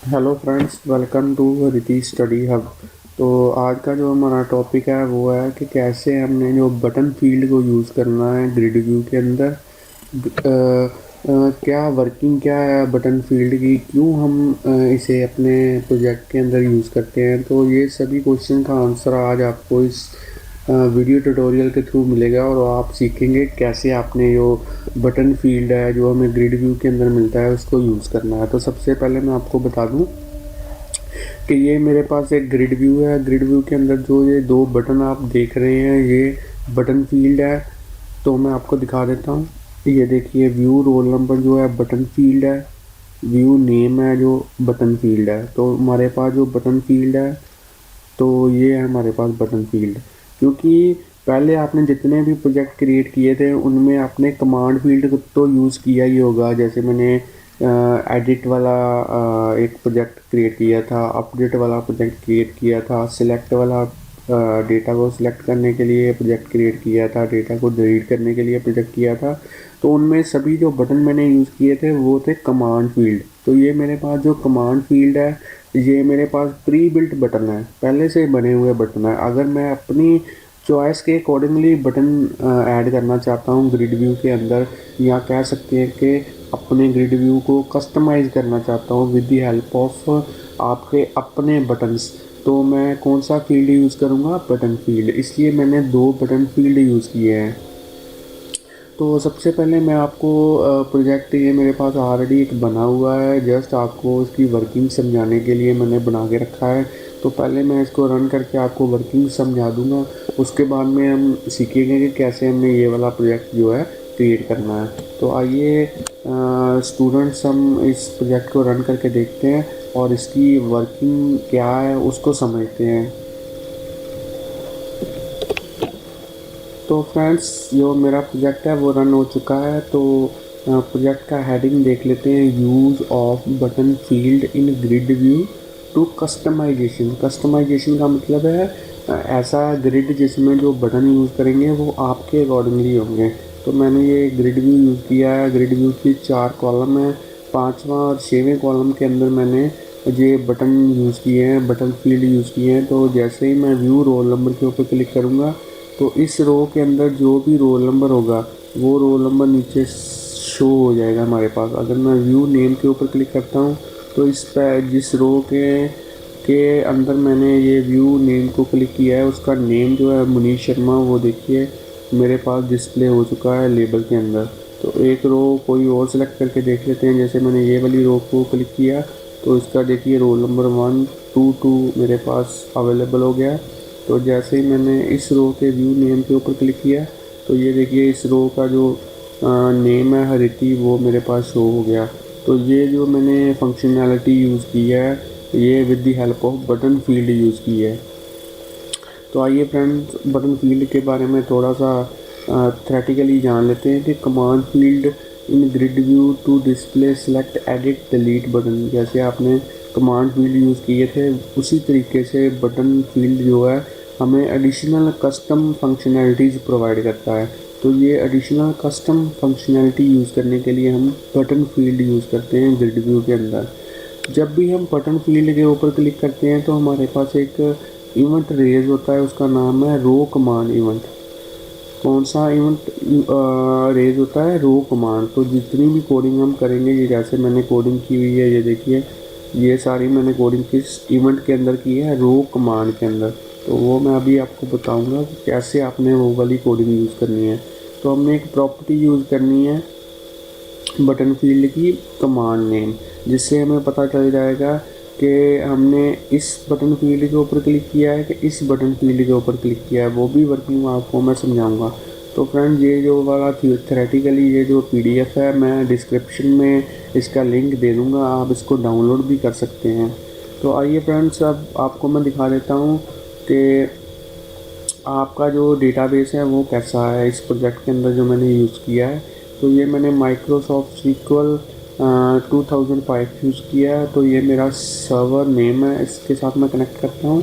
Hello friends, welcome to रिति study hub. तो आज का जो हमारा टॉपिक है वो है कि कैसे हमने जो बटन फील्ड को यूज़ करना है ग्रिड व्यू के अंदर। क्या वर्किंग क्या है बटन फील्ड की, क्यों हम इसे अपने प्रोजेक्ट के अंदर यूज़ करते हैं। तो ये सभी क्वेश्चन का आंसर आज आपको इस वीडियो ट्यूटोरियल के थ्रू मिलेगा और आप सीखेंगे कैसे आपने जो बटन फील्ड है जो हमें ग्रिड व्यू के अंदर मिलता है उसको यूज़ करना है। तो सबसे पहले मैं आपको बता दूं कि ये मेरे पास एक ग्रिड व्यू है। ग्रिड व्यू के अंदर जो ये दो बटन आप देख रहे हैं ये बटन फील्ड है। तो मैं आपको दिखा देता हूँ। ये देखिए, व्यू रोल नंबर जो है बटन फील्ड है, व्यू नेम है जो बटन फील्ड है। तो हमारे पास जो बटन फील्ड है तो ये है हमारे पास बटन फील्ड। क्योंकि पहले आपने जितने भी प्रोजेक्ट क्रिएट किए थे उनमें आपने कमांड फील्ड को तो यूज़ किया ही होगा। जैसे मैंने एडिट वाला एक प्रोजेक्ट क्रिएट किया था, अपडेट वाला प्रोजेक्ट क्रिएट किया था, सिलेक्ट वाला डेटा को सिलेक्ट करने के लिए प्रोजेक्ट क्रिएट किया था, डेटा को डिलीट करने के लिए प्रोजेक्ट किया था। तो उनमें सभी जो बटन मैंने यूज़ किए थे वो थे कमांड फील्ड। तो ये मेरे पास जो कमांड फील्ड है ये मेरे पास प्री बिल्ट बटन है, पहले से बने हुए बटन है। अगर मैं अपनी चॉइस के अकॉर्डिंगली बटन ऐड करना चाहता हूँ ग्रिड व्यू के अंदर, या कह सकते हैं कि अपने ग्रिड व्यू को कस्टमाइज़ करना चाहता हूँ विद द हेल्प ऑफ आपके अपने बटन्स, तो मैं कौन सा फील्ड यूज़ करूँगा? Button field. इसलिए मैंने दो बटन फील्ड यूज़ किए हैं। तो सबसे पहले मैं आपको प्रोजेक्ट ये मेरे पास ऑलरेडी एक बना हुआ है, जस्ट आपको उसकी वर्किंग समझाने के लिए मैंने बना के रखा है। तो पहले मैं इसको रन करके आपको वर्किंग समझा दूंगा, उसके बाद में हम सीखेंगे कि कैसे हमने ये वाला प्रोजेक्ट जो है क्रिएट करना है। तो आइए स्टूडेंट्स, हम इस प्रोजेक्ट को रन करके देखते हैं और इसकी वर्किंग क्या है उसको समझते हैं। तो फ्रेंड्स, जो मेरा प्रोजेक्ट है वो रन हो चुका है। तो प्रोजेक्ट का हेडिंग देख लेते हैं, use of button field in grid view to customization. Customization का मतलब है ऐसा ग्रिड जिसमें जो बटन यूज़ करेंगे वो आपके अकॉर्डिंगली होंगे। तो मैंने ये ग्रिड व्यू यूज़ किया है। ग्रिड व्यू की 4 कॉलम है, 5वां और 6वें कॉलम के अंदर मैंने ये बटन यूज़ किए हैं, बटन फील्ड यूज़ किए हैं। तो जैसे ही मैं व्यू रोल नंबर के ऊपर क्लिक करूँगा तो इस रो के अंदर जो भी रोल नंबर होगा वो रोल नंबर नीचे शो हो जाएगा हमारे पास। अगर मैं व्यू नेम के ऊपर क्लिक करता हूँ तो इस पर जिस रो के अंदर मैंने ये व्यू नेम को क्लिक किया है उसका नेम जो है मनीष शर्मा, वो देखिए मेरे पास डिस्प्ले हो चुका है लेबल के अंदर। तो एक रो कोई और सेलेक्ट करके देख लेते हैं। जैसे मैंने ये वाली रो को क्लिक किया तो इसका देखिए रोल नंबर 122 मेरे पास अवेलेबल हो गया। तो जैसे ही मैंने इस रो के व्यू नेम के ऊपर क्लिक किया तो ये देखिए इस रो का जो नेम है हरिति वो मेरे पास शो हो गया। तो ये जो मैंने फंक्शनैलिटी यूज़ की है ये with the help of button field use की है। तो आइए फ्रेंड्स, बटन फील्ड के बारे में थोड़ा सा थ्रेटिकली जान लेते हैं कि command field in grid view to display select edit delete button. जैसे आपने कमांड फील्ड यूज़ किए थे उसी तरीके से बटन फील्ड जो है हमें एडिशनल कस्टम फंक्शनैलिटीज़ प्रोवाइड करता है। तो ये एडिशनल कस्टम फंक्शनैलिटी यूज़ करने के लिए हम बटन फील्ड यूज़ करते हैं ग्रिड व्यू के अंदर। जब भी हम बटन फील्ड के ऊपर क्लिक करते हैं तो हमारे पास एक इवेंट रेज होता है, उसका नाम है रो कमांड इवेंट। कौन सा इवेंट रेज होता है? रो कमांड। तो जितनी भी कोडिंग हम करेंगे, ये जैसे मैंने कोडिंग की हुई है, ये देखिए ये सारी मैंने कोडिंग किस इवेंट के अंदर की है? रो कमांड के अंदर। तो वो मैं अभी आपको बताऊंगा कि कैसे आपने वो वाली कोडिंग यूज़ करनी है। तो हमने एक प्रॉपर्टी यूज़ करनी है बटन फील्ड की, कमांड नेम, जिससे हमें पता चल जाएगा कि हमने इस बटन फील्ड के ऊपर क्लिक किया है कि इस बटन फील्ड के ऊपर क्लिक किया है। वो भी वर्किंग आपको मैं समझाऊंगा। तो फ्रेंड, ये जो वाला थ्योरेटिकली ये जो पीडीएफ है मैं डिस्क्रिप्शन में इसका लिंक दे दूँगा, आप इसको डाउनलोड भी कर सकते हैं। तो आइए फ्रेंड्स, अब आपको मैं दिखा देता हूँ कि आपका जो डेटाबेस है वो कैसा है इस प्रोजेक्ट के अंदर जो मैंने यूज़ किया है। तो ये मैंने माइक्रोसॉफ्ट सिक्वल 2005 यूज़ किया है। तो ये मेरा सर्वर नेम है, इसके साथ मैं कनेक्ट करता हूँ।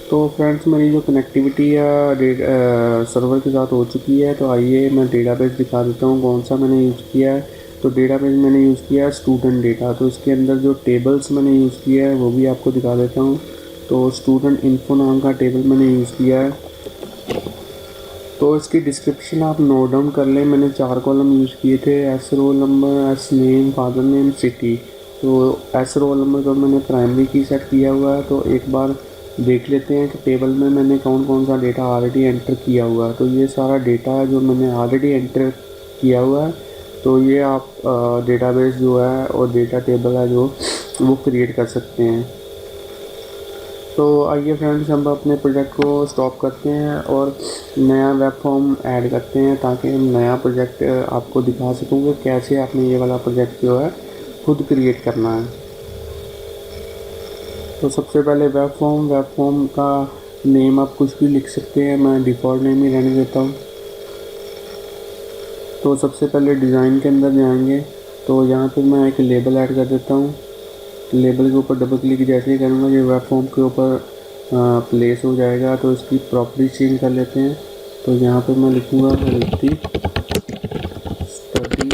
तो तो फ्रेंड्स मेरी जो कनेक्टिविटी है सर्वर के साथ हो चुकी है। तो आइए मैं डेटाबेस दिखा देता हूँ कौन सा मैंने यूज़ किया है। तो डेटाबेस मैंने यूज़ किया है स्टूडेंट डेटा। तो इसके अंदर जो टेबल्स मैंने यूज़ किया है वो भी आपको दिखा देता हूँ। तो स्टूडेंट इन्फो नाम का टेबल मैंने यूज़ किया है। तो इसकी डिस्क्रिप्शन आप नोट डाउन कर लें। मैंने 4 कॉलम यूज़ किए थे, S roll number, S name, father name, city. तो एस रोल नंबर तो मैंने प्राइमरी की सेट किया हुआ है। तो एक बार देख लेते हैं कि टेबल में मैंने कौन कौन सा डेटा ऑलरेडी एंटर किया हुआ है। तो ये सारा डेटा है जो मैंने ऑलरेडी एंटर किया हुआ है। तो ये आप डेटाबेस जो है और डेटा टेबल है जो वो क्रिएट कर सकते हैं। तो आइए फ्रेंड्स हम अपने प्रोजेक्ट को स्टॉप करते हैं और नया वेब फॉर्म ऐड करते हैं ताकि हम नया प्रोजेक्ट आपको दिखा सकूँगे कैसे आपने ये वाला प्रोजेक्ट जो है खुद क्रिएट करना है। तो सबसे पहले वेब फॉर्म का नेम आप कुछ भी लिख सकते हैं, मैं डिफ़ॉल्ट नेम ही रहने देता हूँ। तो सबसे पहले डिज़ाइन के अंदर जाएंगे। तो यहाँ पे मैं एक लेबल ऐड कर देता हूँ। लेबल के ऊपर डबल क्लिक जैसे ही करूँगा ये वेब फॉर्म के ऊपर प्लेस हो जाएगा। तो इसकी प्रॉपर्टी चेंज कर लेते हैं। तो यहाँ पे मैं लिखूँगा ऋतिक स्टडी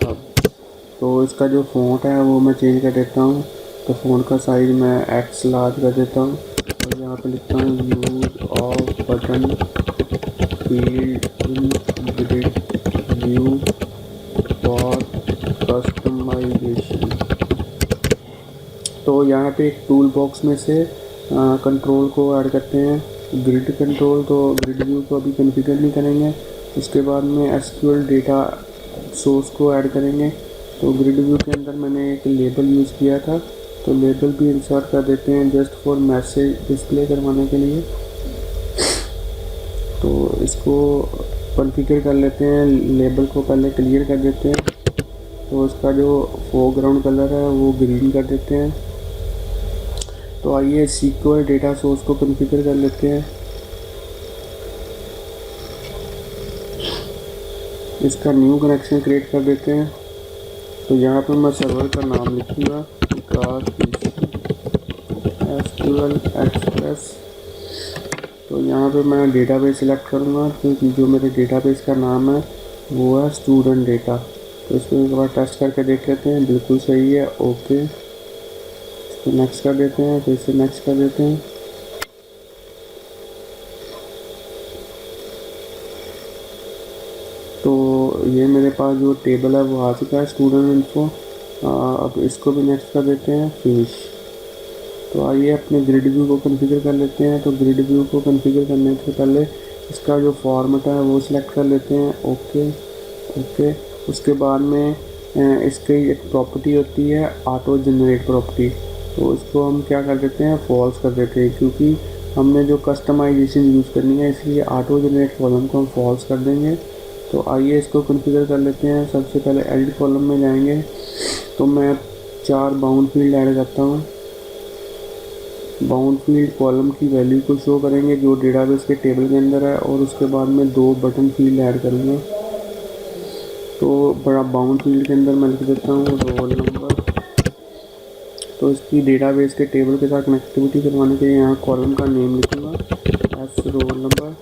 हब। तो इसका जो फ़ॉन्ट है वो मैं चेंज कर देता हूँ। तो फ़ॉन्ट का साइज़ मैं एक्स लार्ज कर देता हूँ और यहाँ पे लिखता हूँ use of button field in grid view for customization. तो यहाँ पे एक टूल बॉक्स में से कंट्रोल को ऐड करते हैं, ग्रिड कंट्रोल। तो ग्रिड व्यू को अभी कॉन्फ़िगर नहीं करेंगे, उसके बाद में एसक्यूएल डेटा सोर्स को ऐड करेंगे। तो ग्रिड व्यू के अंदर मैंने एक लेबल यूज़ किया था, तो लेबल भी इंसर्ट कर देते हैं जस्ट फॉर मैसेज डिस्प्ले करवाने के लिए। तो इसको कॉन्फ़िगर कर लेते हैं, लेबल को पहले क्लियर कर देते हैं। तो इसका जो फोरग्राउंड कलर है वो ग्रीन कर देते हैं। तो आइए सीक्वल डेटा सोर्स को कॉन्फ़िगर कर लेते हैं। इसका न्यू कनेक्शन क्रिएट कर देते हैं। तो यहाँ पर मैं सर्वर का नाम लिखूँगा विकास एसक्यूएल एक्सप्रेस। तो यहाँ पे मैं डेटाबेस सिलेक्ट करूँगा क्योंकि जो मेरे डेटाबेस का नाम है वो है स्टूडेंट डेटा। तो इसको एक बार टेस्ट करके देख लेते हैं, बिल्कुल सही है, ओके। इसको नेक्स्ट कर देते हैं, फिर से नेक्स्ट कर देते हैं। तो ये मेरे पास जो टेबल है वो आ चुका है स्टूडेंट इन्फो। अब इसको भी नेक्स्ट कर देते हैं, फिनिश। तो आइए अपने ग्रिड व्यू को कॉन्फ़िगर कर लेते हैं। तो ग्रिड व्यू को कॉन्फ़िगर करने से पहले इसका जो फॉर्मेट है वो सिलेक्ट कर लेते हैं, ओके ओके। उसके बाद में इसकी एक प्रॉपर्टी होती है ऑटो जनरेट प्रॉपर्टी। तो इसको हम क्या कर देते हैं, फॉल्स कर देते हैं, क्योंकि हमने जो कस्टमाइजेशन यूज़ करनी है इसलिए ऑटो जनरेट कॉलम को हम फॉल्स कर देंगे। तो आइए इसको कॉन्फ़िगर कर लेते हैं। सबसे पहले एडिट कॉलम में जाएंगे। तो मैं 4 बाउंड फील्ड ऐड करता हूँ। बाउंड फील्ड कॉलम की वैल्यू को शो करेंगे जो डेटाबेस के टेबल के अंदर है, और उसके बाद में 2 बटन फील्ड ऐड करूँगा। तो बड़ा बाउंड फील्ड के अंदर मैं लिख देता हूँ रोल नंबर। तो इसकी डेटाबेस के टेबल के साथ कनेक्टिविटी करवाने के लिए यहाँ कॉलम का नेम लिखूँगा एस रोल नंबर।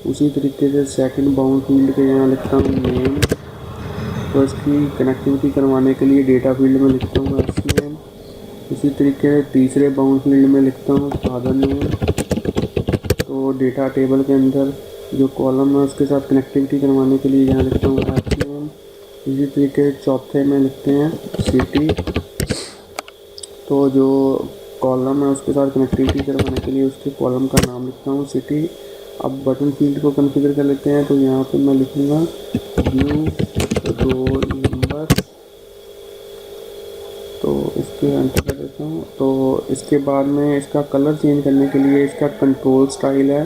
उसी तरीके से सेकंड बाउंड फील्ड के यहाँ लिखता हूँ नेम। तो इसकी कनेक्टिविटी करवाने के लिए डेटा फील्ड में लिखता हूँ एस नेम। इसी तरीके से तीसरे बाउंड फील्ड में लिखता हूँ फादर नेम। तो डेटा टेबल के अंदर जो कॉलम है उसके साथ कनेक्टिविटी करवाने के लिए यहाँ लिखता हूँ एस नेम। इसी तरीके से चौथे में लिखते हैं सिटी। तो जो कॉलम है उसके साथ कनेक्टिविटी करवाने के लिए उसके कॉलम का नाम लिखता हूँ सिटी। अब बटन फील्ड को कॉन्फ़िगर कर लेते हैं। तो यहाँ पे मैं लिखूँगा व्यू रोल नंबर। तो इसके एंटर कर देता हूँ। तो इसके बाद में इसका कलर चेंज करने के लिए इसका कंट्रोल स्टाइल है,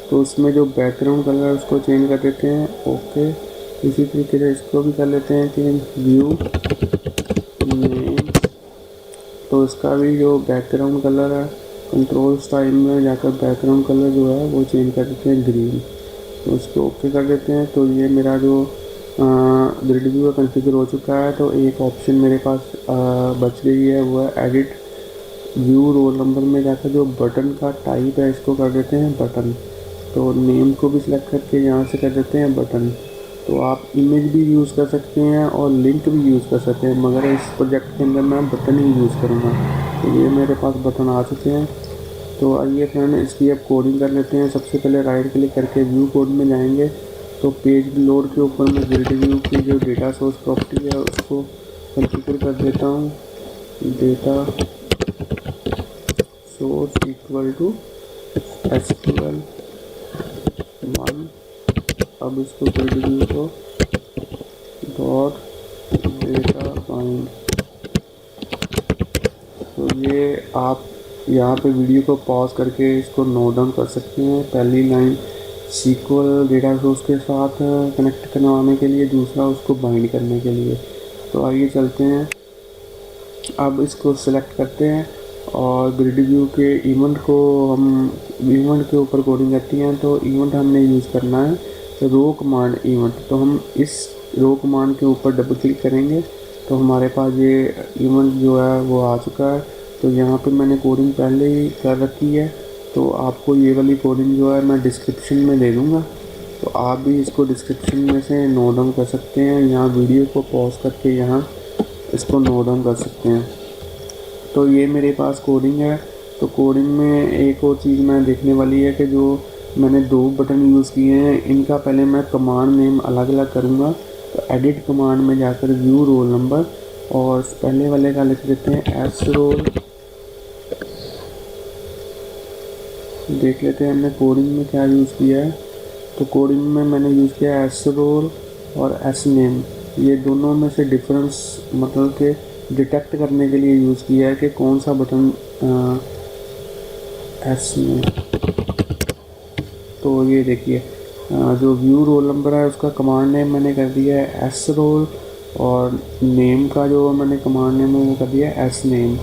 तो उसमें जो बैकग्राउंड कलर है उसको चेंज कर देते हैं, ओके। इसी तरीके से इसको भी कर लेते हैं कि व्यू नेम। तो इसका भी जो बैकग्राउंड कलर है कंट्रोल स्टाइल में जाकर बैकग्राउंड कलर जो है वो चेंज कर देते हैं ग्रीन। तो इसको ओके कर देते हैं। तो ये मेरा जो ग्रिड व्यू का कॉन्फ़िगर हो चुका है। तो एक ऑप्शन मेरे पास बच गई है, वो है एडिट व्यू रोल नंबर में जाकर जो बटन का टाइप है इसको कर देते हैं बटन। तो नेम को भी सिलेक्ट करके यहाँ से कर देते हैं बटन। तो आप इमेज भी यूज़ कर सकते हैं और लिंक भी यूज़ कर सकते हैं, मगर इस प्रोजेक्ट के अंदर मैं बटन ही यूज़ करूँगा। तो ये मेरे पास बटन आ चुके हैं। तो आइए फ्रेंड इसकी अब कोडिंग कर लेते हैं। सबसे पहले राइट क्लिक करके व्यू कोड में जाएंगे। तो पेज लोड के ऊपर मैं ग्रिड व्यू की जो डेटा सोर्स प्रॉपर्टी है उसको कॉन्फ़िगर कर देता हूँ। Data source equal to SQL 1। अब इसको ग्रिड व्यू को डॉट डेटा फाइंड। तो ये आप यहाँ पे वीडियो को पॉज करके इसको नोट डाउन कर सकते हैं। पहली लाइन SQL डेटा सोर्स के साथ कनेक्ट करवाने के लिए, दूसरा उसको बाइंड करने के लिए। तो आइए चलते हैं। अब इसको सिलेक्ट करते हैं और ग्रिड व्यू के इवेंट को हम इवेंट के ऊपर कोडिंग करती हैं। तो इवेंट हमने यूज़ करना है रो कमांड इवेंट। तो हम इस रो कमांड के ऊपर डबल क्लिक करेंगे तो हमारे पास ये इवेंट जो है वो आ चुका है। तो यहाँ पे मैंने कोडिंग पहले ही कर रखी है, तो आपको ये वाली कोडिंग जो है मैं डिस्क्रिप्शन में दे दूँगा। तो आप भी इसको डिस्क्रिप्शन में से नोट डाउन कर सकते हैं। यहाँ वीडियो को पॉज करके यहाँ इसको नोट डाउन कर सकते हैं। तो ये मेरे पास कोडिंग है। तो कोडिंग में एक और चीज़ मैं देखने वाली है कि जो मैंने 2 बटन यूज़ किए हैं इनका पहले मैं कमांड नेम अलग अलग करूँगा। तो एडिट कमांड में जाकर व्यू रोल नंबर और पहले वाले का लिख देते हैं एस रोल। देख लेते हैं हमने कोडिंग में क्या यूज़ किया है। तो कोडिंग में मैंने यूज़ किया एस रोल और एस नेम। ये दोनों में से डिफरेंस मतलब कि डिटेक्ट करने के लिए यूज़ किया है कि कौन सा बटन एस में। तो ये देखिए जो व्यू रोल नंबर है उसका कमांड नेम मैंने कर दिया है एस रोल और नेम का जो मैंने कमांड नेम है वो कर दिया है एस नेम।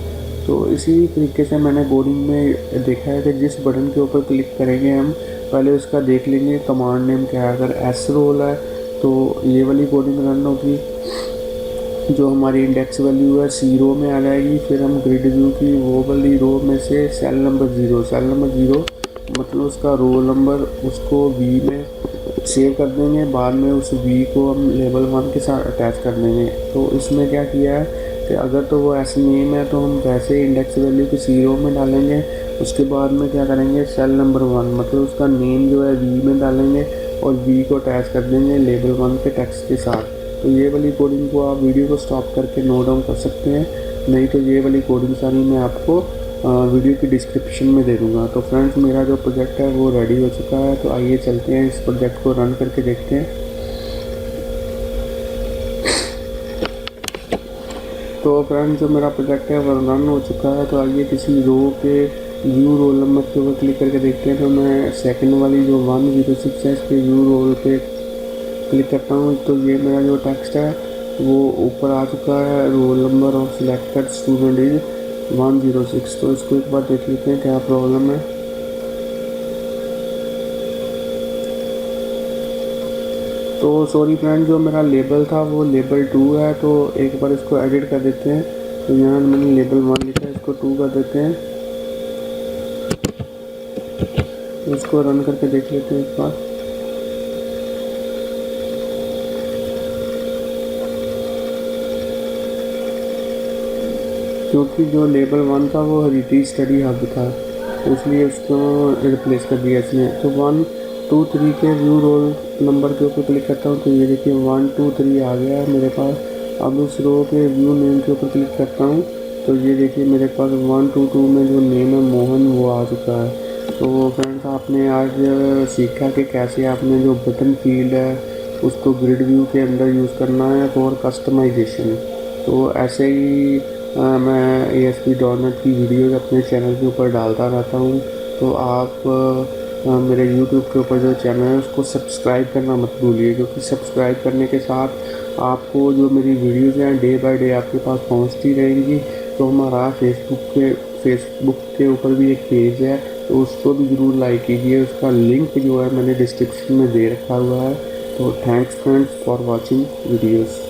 तो इसी तरीके से मैंने कोडिंग में देखा है कि जिस बटन के ऊपर क्लिक करेंगे हम पहले उसका देख लेंगे कमांड नेम क्या है। अगर एस रोल है तो ये वाली कोडिंग रन होगी, जो हमारी इंडेक्स वैल्यू है 0 में आ जाएगी। फिर हम ग्रिड व्यू की वो वाली रो में से सेल नंबर 0 मतलब उसका रोल नंबर उसको V में सेव कर देंगे। बाद में उस V को हम लेवल 1 के साथ अटैच कर देंगे। तो इसमें क्या किया है कि अगर तो वो एस नेम है तो हम वैसे इंडेक्स वैल्यू को 0 में डालेंगे। उसके बाद में क्या करेंगे सेल नंबर 1 मतलब उसका नेम जो है V में डालेंगे और V को अटैच कर देंगे लेवल 1 के टेक्स्ट के साथ। तो ये वाली कोडिंग को आप वीडियो को स्टॉप करके नोट डाउन कर सकते हैं, नहीं तो ये वाली कोडिंग सारी मैं आपको वीडियो की डिस्क्रिप्शन में दे दूँगा। तो फ्रेंड्स मेरा जो प्रोजेक्ट है वो रेडी हो चुका है। तो आइए चलते हैं इस प्रोजेक्ट को रन करके देखते हैं। तो फ्रेंड्स जो मेरा प्रोजेक्ट है वो रन हो चुका है। तो आइए किसी रो के व्यू रोल नंबर के ऊपर क्लिक करके देखते हैं। तो मैं सेकंड वाली जो 106 है इसके व्यू रोल पे क्लिक करता हूँ। तो ये मेरा जो टेक्स्ट है वो ऊपर आ चुका है, roll number of selected student is 106। तो इसको एक बार देख लेते हैं क्या प्रॉब्लम है। तो सॉरी फ्रेंड जो मेरा लेबल था वो लेबल 2 है। तो एक बार इसको एडिट कर देते हैं। तो यहाँ मैंने लेबल 1 लिखा है, इसको 2 कर देते हैं। तो इसको रन करके देख लेते हैं एक बार। क्योंकि जो लेबल 1 था वो हरिटी स्टडी हब था, तो इसलिए उसको रिप्लेस कर दिया इसने। तो 1 2 3 के व्यू रोल नंबर के ऊपर क्लिक करता हूँ। तो ये देखिए 1 2 3 आ गया है मेरे पास। अब उस रो के व्यू नेम के ऊपर क्लिक करता हूँ। तो ये देखिए मेरे पास 1 2 2 में जो नेम है मोहन वो आ चुका है। तो फ्रेंड्स आपने आज सीखा कि कैसे आपने जो बटन फील्ड है उसको ग्रिड व्यू के अंदर यूज़ करना है फॉर कस्टमाइजेशन। तो ऐसे ही मैं ASP.NET की वीडियोज़ अपने चैनल के ऊपर डालता रहता हूँ। तो आप मेरे YouTube के ऊपर जो चैनल है उसको सब्सक्राइब करना मत भूलिए, क्योंकि सब्सक्राइब करने के साथ आपको जो मेरी वीडियोज़ हैं डे बाय डे आपके पास पहुँचती रहेंगी। तो हमारा फेसबुक के ऊपर भी एक पेज है, तो उसको भी ज़रूर लाइक कीजिए। उसका लिंक जो है मैंने डिस्क्रिप्शन में दे रखा हुआ है। तो thanks friends for watching videos.